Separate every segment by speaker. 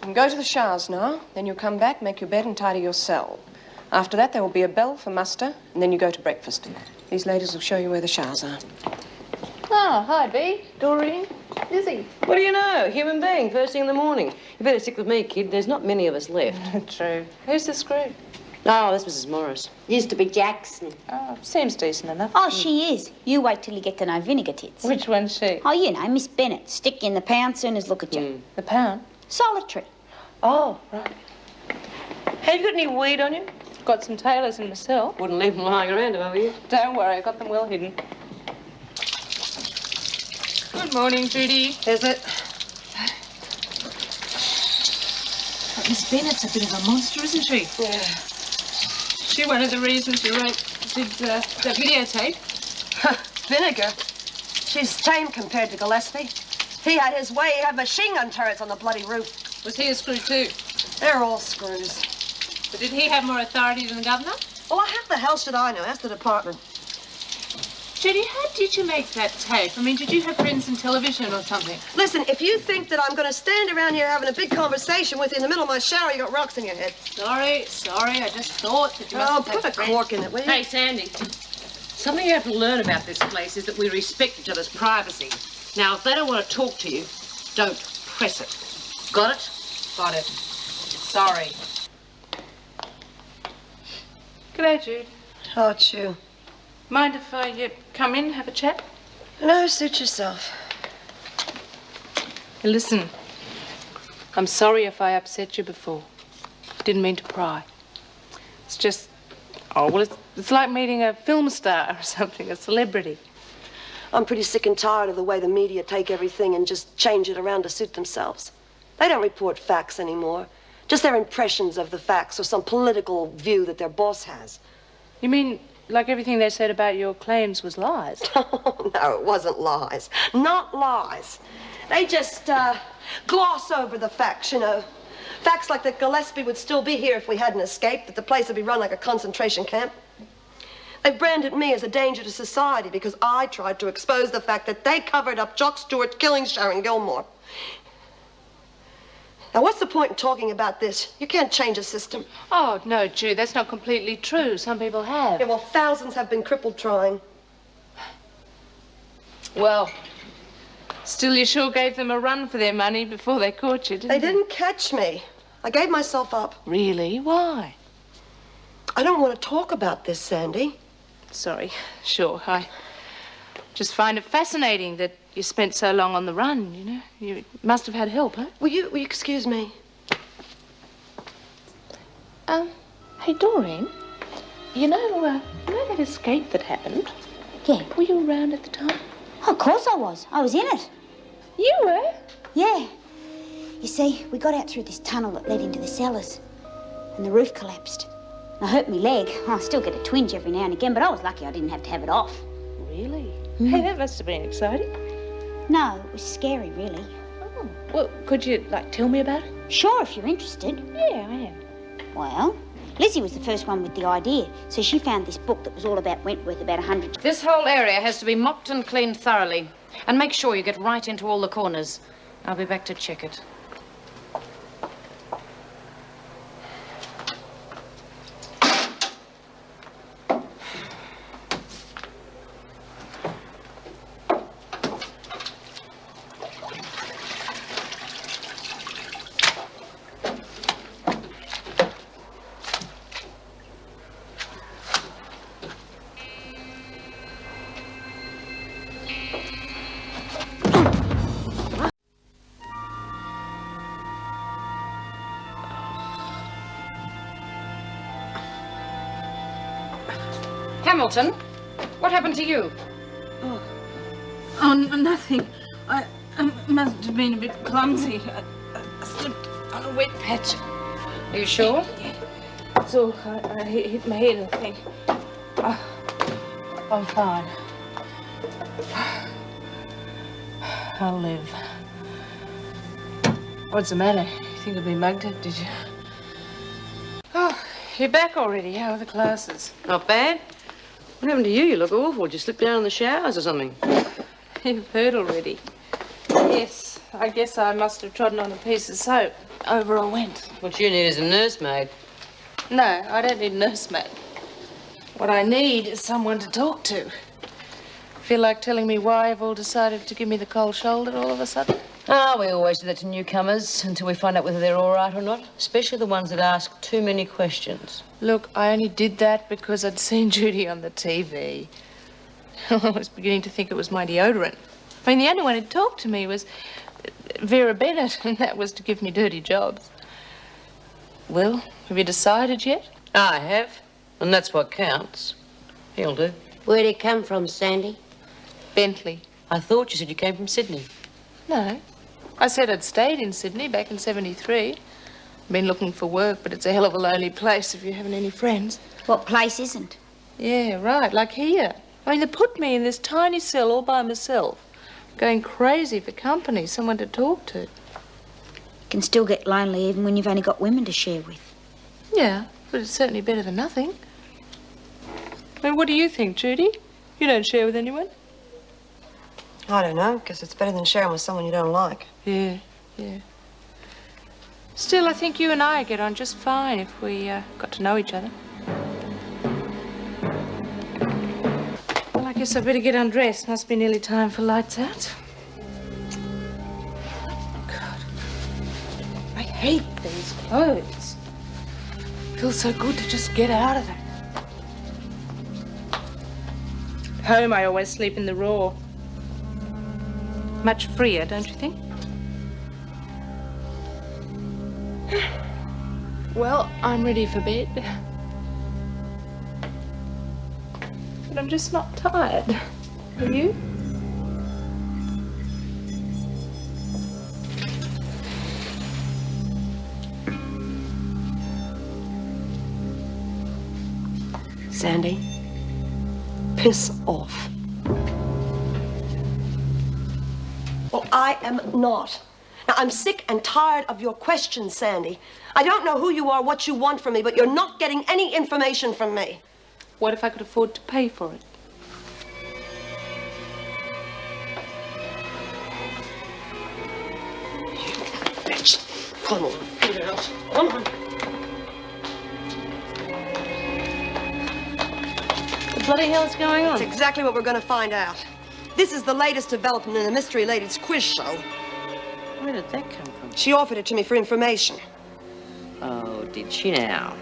Speaker 1: And go to the showers now. Then you'll come back, make your bed and tidy your cell. After that, there will be a bell for muster, and then you go to breakfast. These ladies will show you where the showers are.
Speaker 2: Oh, hi, Bea, Doreen, Lizzie.
Speaker 3: What do you know? Human being, first thing in the morning. You better stick with me, kid. There's not many of us left.
Speaker 2: True. Who's this group?
Speaker 3: Oh, that's Mrs. Morris.
Speaker 4: Used to be Jackson.
Speaker 2: Oh, seems decent enough.
Speaker 4: Oh, she is. You wait till you get to know Vinegar Tits.
Speaker 2: Which one's she?
Speaker 4: Oh, you know, Miss Bennett. Stick you in the pound, soon as look at you.
Speaker 2: The pound?
Speaker 4: Solitary.
Speaker 2: Oh, right.
Speaker 3: Have you got any weed on you?
Speaker 2: Got some tailors in my cell.
Speaker 3: Wouldn't leave them lying around, have you?
Speaker 2: Don't worry, I got them well hidden. Good morning, Judy.
Speaker 3: Is it?
Speaker 2: Miss Bennett's a bit of a monster, isn't she?
Speaker 3: Yeah.
Speaker 2: She one of the reasons you did that videotape.
Speaker 5: Vinegar? She's tame compared to Gillespie. He had his way. He had machine gun turrets on the bloody roof.
Speaker 2: Was he a screw too?
Speaker 5: They're all screws.
Speaker 2: But did he have more authority than the governor?
Speaker 5: Well, how the hell should I know? Ask the department.
Speaker 2: Judy, how did you make that tape? I mean, did you have friends in television or something?
Speaker 5: Listen, if you think that I'm going to stand around here having a big conversation with you in the middle of my shower, you got rocks in your head.
Speaker 2: Sorry, I just thought that you must have
Speaker 5: put a
Speaker 2: had
Speaker 5: cork in it, will you?
Speaker 3: Hey, Sandy. Something you have to learn about this place is that we respect each other's privacy. Now, if they don't want to talk to you, don't press it. Got it?
Speaker 2: Got it. Sorry. G'day, Jude.
Speaker 5: Oh, it's you.
Speaker 2: Mind if I come in, have a chat?
Speaker 5: No, suit yourself.
Speaker 2: Listen, I'm sorry if I upset you before. Didn't mean to pry. It's just, it's like meeting a film star or something, a celebrity.
Speaker 5: I'm pretty sick and tired of the way the media take everything and just change it around to suit themselves. They don't report facts anymore. Just their impressions of the facts or some political view that their boss has.
Speaker 2: You mean like everything they said about your claims was lies?
Speaker 5: Oh, no, it wasn't lies. Not lies. They just gloss over the facts, you know. Facts like that Gillespie would still be here if we hadn't escaped, that the place would be run like a concentration camp. They've branded me as a danger to society because I tried to expose the fact that they covered up Jock Stewart's killing Sharon Gilmore. Now, what's the point in talking about this? You can't change a system.
Speaker 2: Oh, no, Jude, that's not completely true. Some people have.
Speaker 5: Yeah, well, thousands have been crippled trying.
Speaker 2: Well, still, you sure gave them a run for their money before they caught you, didn't
Speaker 5: They didn't catch me. I gave myself up.
Speaker 2: Really? Why?
Speaker 5: I don't want to talk about this, Sandy.
Speaker 2: Sorry. Sure. I just find it fascinating that you spent so long on the run, you know. You must have had help, huh?
Speaker 5: Will you excuse me?
Speaker 2: Hey, Doreen, you know that escape that happened?
Speaker 4: Yeah.
Speaker 2: Were you around at the time?
Speaker 4: Oh, of course I was. I was in it.
Speaker 2: You were?
Speaker 4: Yeah. You see, we got out through this tunnel that led into the cellars, and the roof collapsed. I hurt my leg. I still get a twinge every now and again, but I was lucky I didn't have to have it off.
Speaker 2: Really? Hey, that must have been exciting.
Speaker 4: No, it was scary, really.
Speaker 2: Oh. Well, could you, tell me about it?
Speaker 4: Sure, if you're interested.
Speaker 2: Yeah, I am.
Speaker 4: Well, Lizzie was the first one with the idea, so she found this book that was all about Wentworth, about 100...
Speaker 6: This whole area has to be mopped and cleaned thoroughly. And make sure you get right into all the corners. I'll be back to check it. Hamilton, what happened to you?
Speaker 2: Oh, nothing. I must have been a bit clumsy. I slipped on a wet patch.
Speaker 6: Are you sure?
Speaker 2: Yeah. So I hit my head, I think. I'm fine. I'll live. What's the matter? You think I've been mugged, did you? Oh, you're back already. How are the classes?
Speaker 3: Not bad. What happened to you? You look awful. Did you slip down in the showers or something?
Speaker 2: You've heard already. Yes, I guess I must have trodden on a piece of soap. over I went.
Speaker 3: What you need is a nursemaid.
Speaker 2: No, I don't need a nursemaid. What I need is someone to talk to. Feel like telling me why you've all decided to give me the cold shoulder all of a sudden?
Speaker 3: Ah, we always do that to newcomers until we find out whether they're all right or not, especially the ones that ask too many questions.
Speaker 2: Look, I only did that because I'd seen Judy on the TV. I was beginning to think it was my deodorant. I mean, the only one who'd talked to me was Vera Bennett, and that was to give me dirty jobs. Well, have you decided yet?
Speaker 3: I have, and that's what counts. He'll do.
Speaker 7: Where'd he come from, Sandy?
Speaker 2: Bentley.
Speaker 3: I thought you said you came from Sydney.
Speaker 2: No. I said I'd stayed in Sydney back in '73. Been looking for work, but it's a hell of a lonely place if you haven't any friends.
Speaker 4: What place isn't?
Speaker 2: Yeah, right, like here. I mean, they put me in this tiny cell all by myself, going crazy for company, someone to talk to.
Speaker 4: You can still get lonely even when you've only got women to share with.
Speaker 2: Yeah, but it's certainly better than nothing. I mean, what do you think, Judy? You don't share with anyone?
Speaker 5: I don't know. Guess it's better than sharing with someone you don't like.
Speaker 2: Yeah. Still, I think you and I get on just fine if we got to know each other. Well, I guess I better get undressed. Must be nearly time for lights out. God, I hate these clothes. Feels so good to just get out of them. At home, I always sleep in the raw. Much freer, don't you think? Well, I'm ready for bed. But I'm just not tired. Are you?
Speaker 5: Sandy, piss off. Well, I am not. Now, I'm sick and tired of your questions, Sandy. I don't know who you are, what you want from me, but you're not getting any information from me.
Speaker 2: What if I could afford to pay for it?
Speaker 5: Bitch. Come on, get out. Come on.
Speaker 3: What the bloody hell's going on?
Speaker 5: That's exactly what we're going to find out. This is the latest development in the Mystery Ladies quiz show.
Speaker 3: Where did that come from?
Speaker 5: She offered it to me for information.
Speaker 3: Oh, did she now?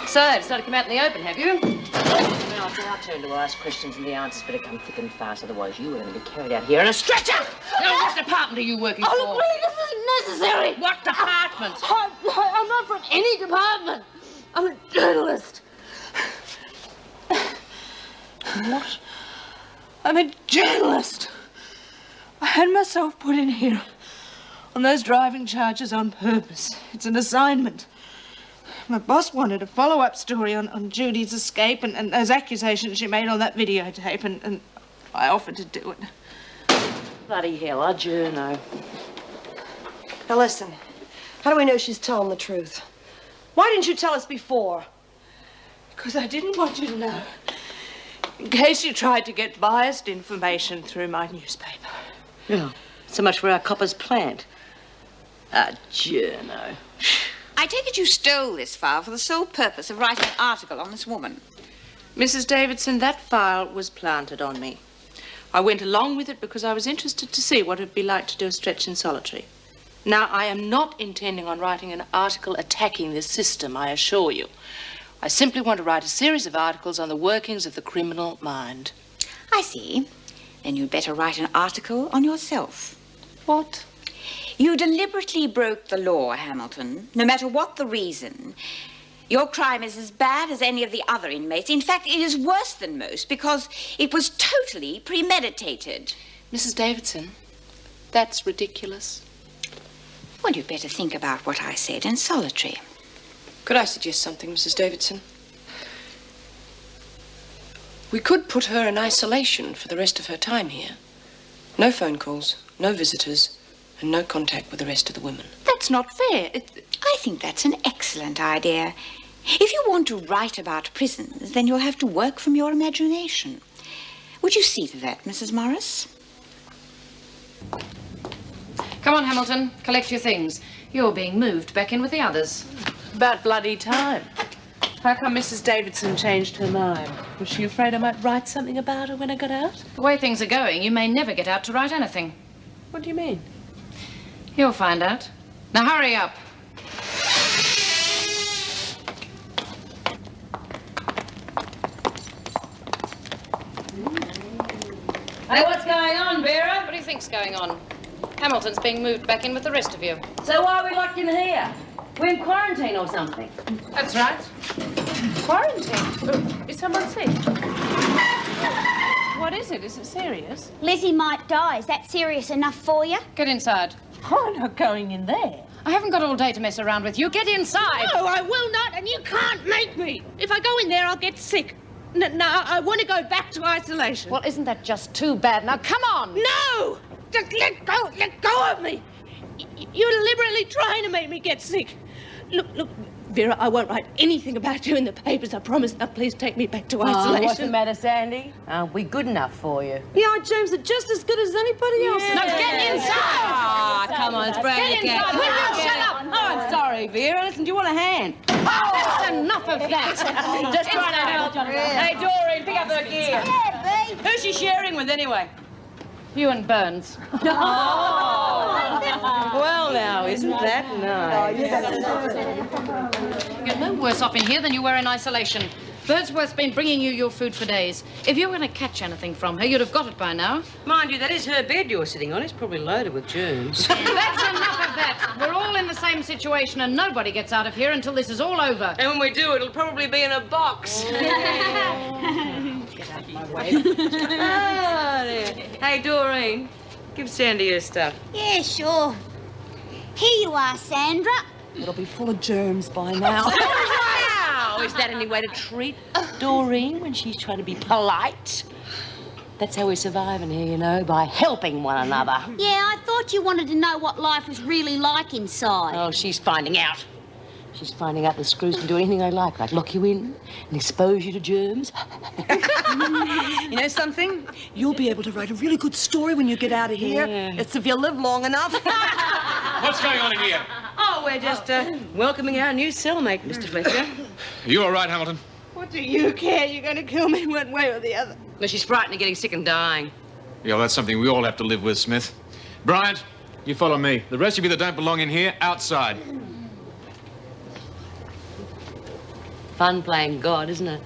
Speaker 3: So, decided to come out in the open, have you? Now, it's our turn to ask questions, and the answers better come thick and fast, otherwise you are going to be carried out here in a stretcher! Now, what department are you working for?
Speaker 7: Oh, look, really, this isn't necessary.
Speaker 3: What department?
Speaker 7: I'm not from any department. I'm a journalist.
Speaker 2: What? I'm a journalist. I had myself put in here on those driving charges on purpose. It's an assignment. My boss wanted a follow-up story on Judy's escape and those accusations she made on that videotape, and I offered to do it.
Speaker 3: Bloody hell, a journo.
Speaker 5: Now, listen. How do we know she's telling the truth? Why didn't you tell us before?
Speaker 2: Because I didn't want you to know. In case you tried to get biased information through my newspaper.
Speaker 3: Yeah, so much for our copper's plant. A journo.
Speaker 8: I take it you stole this file for the sole purpose of writing an article on this woman.
Speaker 2: Mrs. Davidson, that file was planted on me. I went along with it because I was interested to see what it would be like to do a stretch in solitary. Now, I am not intending on writing an article attacking this system, I assure you. I simply want to write a series of articles on the workings of the criminal mind.
Speaker 8: I see. Then you'd better write an article on yourself.
Speaker 2: What?
Speaker 8: You deliberately broke the law, Hamilton, no matter what the reason. Your crime is as bad as any of the other inmates. In fact, it is worse than most because it was totally premeditated.
Speaker 2: Mrs. Davidson, that's ridiculous.
Speaker 8: Well, you'd better think about what I said in solitary.
Speaker 1: Could I suggest something, Mrs. Davidson? We could put her in isolation for the rest of her time here. No phone calls, no visitors, and no contact with the rest of the women.
Speaker 8: That's not fair. I think that's an excellent idea. If you want to write about prisons, then you'll have to work from your imagination. Would you see to that, Mrs. Morris?
Speaker 6: Come Come on, Hamilton. Collect your things. You're being moved back in with the others.
Speaker 2: About bloody time. How come Mrs. Davidson changed her mind? Was she afraid I might write something about her when I got out?
Speaker 6: The way things are going, you may never get out to write anything.
Speaker 2: What do you mean?
Speaker 6: You'll find out. Now hurry up.
Speaker 3: Hey, what's going on, Vera?
Speaker 6: What do you think's going on? Hamilton's being moved back in with the rest of you.
Speaker 3: So why are we locked in here? We're in quarantine or something.
Speaker 6: That's right.
Speaker 2: Quarantine? Is someone sick? What is it? Is it serious?
Speaker 4: Lizzie might die. Is that serious enough for you?
Speaker 6: Get inside.
Speaker 2: Oh, I'm not going in there.
Speaker 6: I haven't got all day to mess around with you. Get inside.
Speaker 7: No, I will not, and you can't make me. If I go in there, I'll get sick. No, I want to go back to isolation.
Speaker 6: Well, isn't that just too bad? Now, come on.
Speaker 7: No! Just let go of me. You're deliberately trying to make me get sick. Look, Vera, I won't write anything about you in the papers, I promise. Now, please take me back to isolation.
Speaker 3: What's the matter, Sandy? Aren't we good enough for you?
Speaker 5: Yeah, James are just as good as anybody else.
Speaker 6: No, get inside.
Speaker 3: Ah, come on, it's brand new cat.
Speaker 6: Will you shut up?
Speaker 3: Oh, I'm sorry, Vera. Listen, do you want a hand?
Speaker 6: That's enough of that.
Speaker 3: Just trying to help. Hey, Doreen, pick up her gear.
Speaker 4: Yeah, Bee.
Speaker 3: Who's she sharing with anyway?
Speaker 6: You and Burns.
Speaker 3: Well, now, isn't that nice?
Speaker 6: You're no worse off in here than you were in isolation. Birdsworth's been bringing you your food for days. If you were going to catch anything from her, you'd have got it by now.
Speaker 3: Mind you, that is her bed you're sitting on. It's probably loaded with germs.
Speaker 6: That's enough of that. We're all in the same situation, and nobody gets out of here until this is all over.
Speaker 3: And when we do, it'll probably be in a box. Get out of my way. Oh, dear. Hey, Doreen, give Sandy her stuff.
Speaker 4: Yeah, sure. Here you are, Sandra.
Speaker 2: It'll be full of germs by now.
Speaker 3: Wow! Is that any way to treat Doreen when she's trying to be polite? That's how we're surviving here, you know, by helping one another.
Speaker 4: Yeah, I thought you wanted to know what life was really like inside.
Speaker 3: Oh, she's finding out. She's finding out the screws can do anything they like lock you in and expose you to germs.
Speaker 5: You know something? You'll be able to write a really good story when you get out of here.
Speaker 3: Yeah.
Speaker 5: It's if you live long enough.
Speaker 9: What's going on in here?
Speaker 3: Oh, we're just welcoming our new cellmate, Mr. Fletcher.
Speaker 9: Are you all right, Hamilton?
Speaker 7: What do you care? You're going to kill me one way or the other.
Speaker 3: Well, she's frightened of getting sick and dying.
Speaker 9: Yeah, well, that's something we all have to live with, Smith. Bryant, you follow me. The rest of you that don't belong in here, outside.
Speaker 3: Fun playing God, isn't it?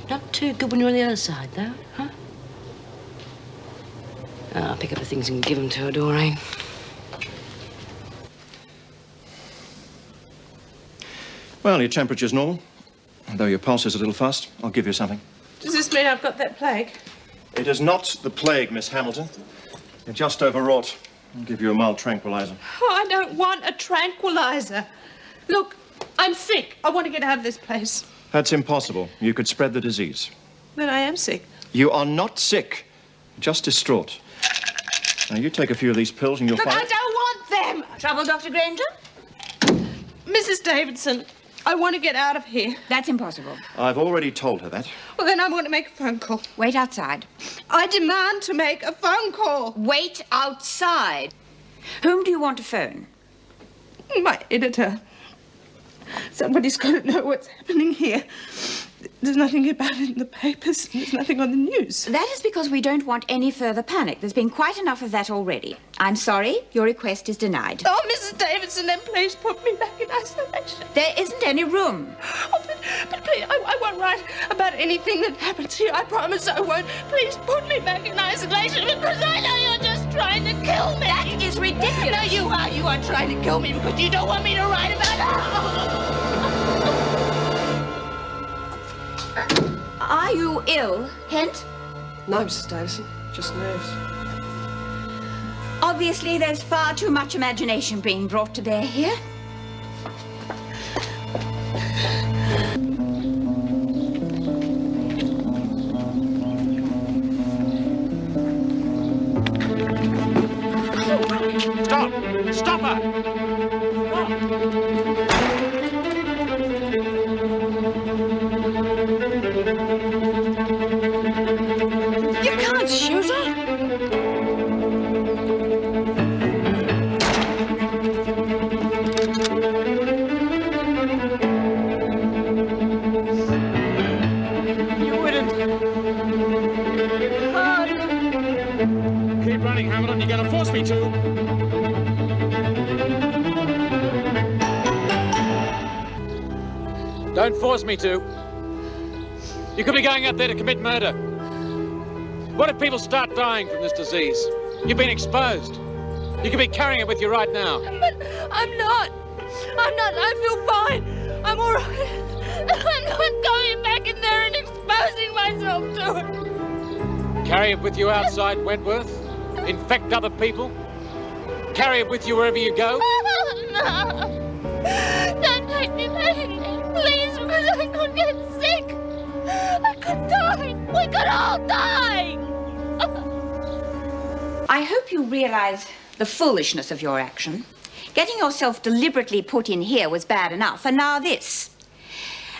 Speaker 3: Not too good when you're on the other side, though, huh? Oh, I'll pick up the things and give them to her, Doreen.
Speaker 10: Well, your temperature's normal. Though your pulse is a little fast, I'll give you something.
Speaker 2: Does this mean I've got that plague?
Speaker 10: It is not the plague, Miss Hamilton. You're just overwrought. I'll give you a mild tranquilizer.
Speaker 2: Oh, I don't want a tranquilizer. Look, I'm sick. I want to get out of this place.
Speaker 10: That's impossible. You could spread the disease.
Speaker 2: But I am sick.
Speaker 10: You are not sick, just distraught. Now, you take a few of these pills and you'll
Speaker 2: But
Speaker 10: find...
Speaker 2: I don't want them.
Speaker 8: Trouble, Dr. Granger?
Speaker 2: Mrs. Davidson, I want to get out of here.
Speaker 8: That's impossible.
Speaker 10: I've already told her that.
Speaker 2: Well, then I'm going to make a phone call.
Speaker 8: Wait outside.
Speaker 2: I demand to make a phone call.
Speaker 8: Wait outside. Whom do you want to phone?
Speaker 2: My editor. Somebody's got to know what's happening here. There's nothing about it in the papers. There's nothing on the news.
Speaker 8: That is because we don't want any further panic. There's been quite enough of that already. I'm sorry, your request is denied.
Speaker 2: Oh, Mrs. Davidson, then please put me back in isolation.
Speaker 8: There isn't any room.
Speaker 2: Oh, but please, I won't write about anything that happens here. I promise I won't. Please put me back in isolation because I know you're just trying to kill me.
Speaker 8: That is ridiculous.
Speaker 2: No, you are. You are trying to kill me because you don't want me to write about it.
Speaker 8: Are you ill, Kent?
Speaker 5: No, Mrs. Davison, just nerves.
Speaker 8: Obviously, there's far too much imagination being brought to bear here.
Speaker 9: Stop! Stop her!
Speaker 2: You can't shoot her.
Speaker 9: Don't force me to. You could be going out there to commit murder. What if people start dying from this disease? You've been exposed. You could be carrying it with you right now.
Speaker 7: But I'm not. I feel fine. I'm all right. I'm not going back in there and exposing myself to it.
Speaker 9: Carry it with you outside Wentworth? Infect other people? Carry it with you wherever you go?
Speaker 7: No. Don't take me back in there, please, because I could get sick. I could die. We could all die.
Speaker 8: I hope you realize the foolishness of your action. Getting yourself deliberately put in here was bad enough, and now this.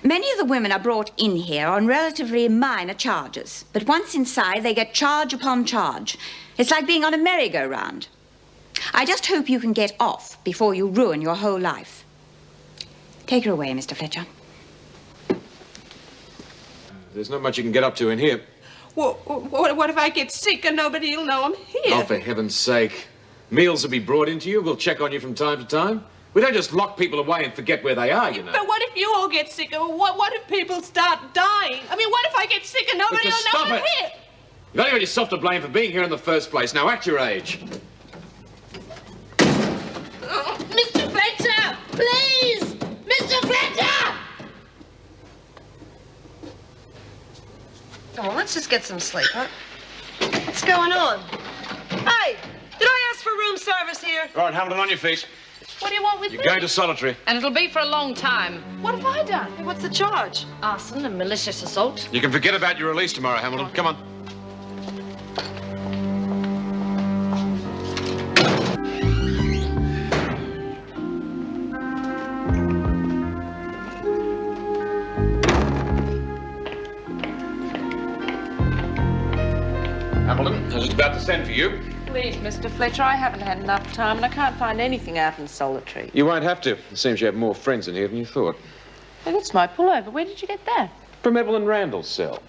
Speaker 8: Many of the women are brought in here on relatively minor charges, but once inside, they get charge upon charge. It's like being on a merry-go-round. I just hope you can get off before you ruin your whole life. Take her away, Mr. Fletcher.
Speaker 9: There's not much you can get up to in here.
Speaker 7: What if I get sick and nobody will know I'm here?
Speaker 9: Oh, for heaven's sake. Meals will be brought into you. We'll check on you from time to time. We don't just lock people away and forget where they are, you know.
Speaker 7: But what if you all get sick? What if people start dying? I mean, what if I get sick and nobody will know I'm here?
Speaker 9: You've only got yourself to blame for being here in the first place. Now, act your age.
Speaker 7: Oh, Mr. Fletcher, please! Mr. Fletcher!
Speaker 5: Come on, let's just get some sleep, huh? What's going on? Hey, did I ask for room service here?
Speaker 9: All right, Hamilton, on your feet.
Speaker 7: What do you want with
Speaker 9: You're
Speaker 7: me?
Speaker 9: going to solitary.
Speaker 6: And it'll be for a long time.
Speaker 7: What have I done?
Speaker 5: Hey, what's the charge?
Speaker 6: Arson and malicious assault.
Speaker 9: You can forget about your release tomorrow, Hamilton. Come on. Hamilton, I was just about to send for you.
Speaker 2: Please, Mr. Fletcher, I haven't had enough time and I can't find anything out in solitary.
Speaker 9: You won't have to. It seems you have more friends in here than you thought.
Speaker 2: Hey, that's my pullover. Where did you get that?
Speaker 9: From Evelyn Randall's cell.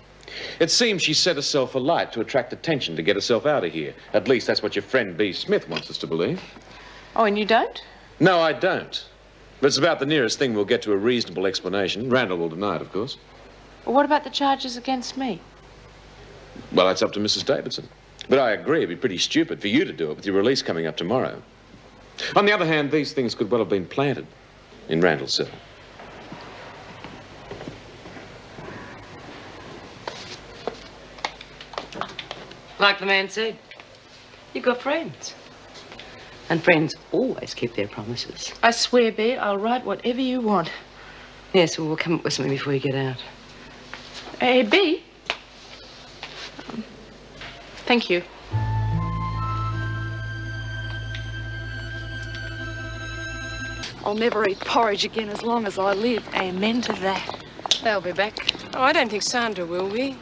Speaker 9: It seems she set herself alight to attract attention to get herself out of here. At least that's what your friend B. Smith wants us to believe.
Speaker 2: Oh, and you don't?
Speaker 9: No, I don't. But it's about the nearest thing we'll get to a reasonable explanation. Randall will deny it, of course.
Speaker 2: Well, what about the charges against me?
Speaker 9: Well, that's up to Mrs. Davidson. But I agree, it'd be pretty stupid for you to do it with your release coming up tomorrow. On the other hand, these things could well have been planted in Randall's cell.
Speaker 3: Like the man said, you've got friends. And friends always keep their promises.
Speaker 2: I swear, B, I'll write whatever you want.
Speaker 3: Yes, well, we'll come up with something before you get out.
Speaker 2: Hey, B. Thank you. I'll never eat porridge again as long as I live. Amen to that.
Speaker 6: They'll be back.
Speaker 1: Oh, I don't think Sandra will be.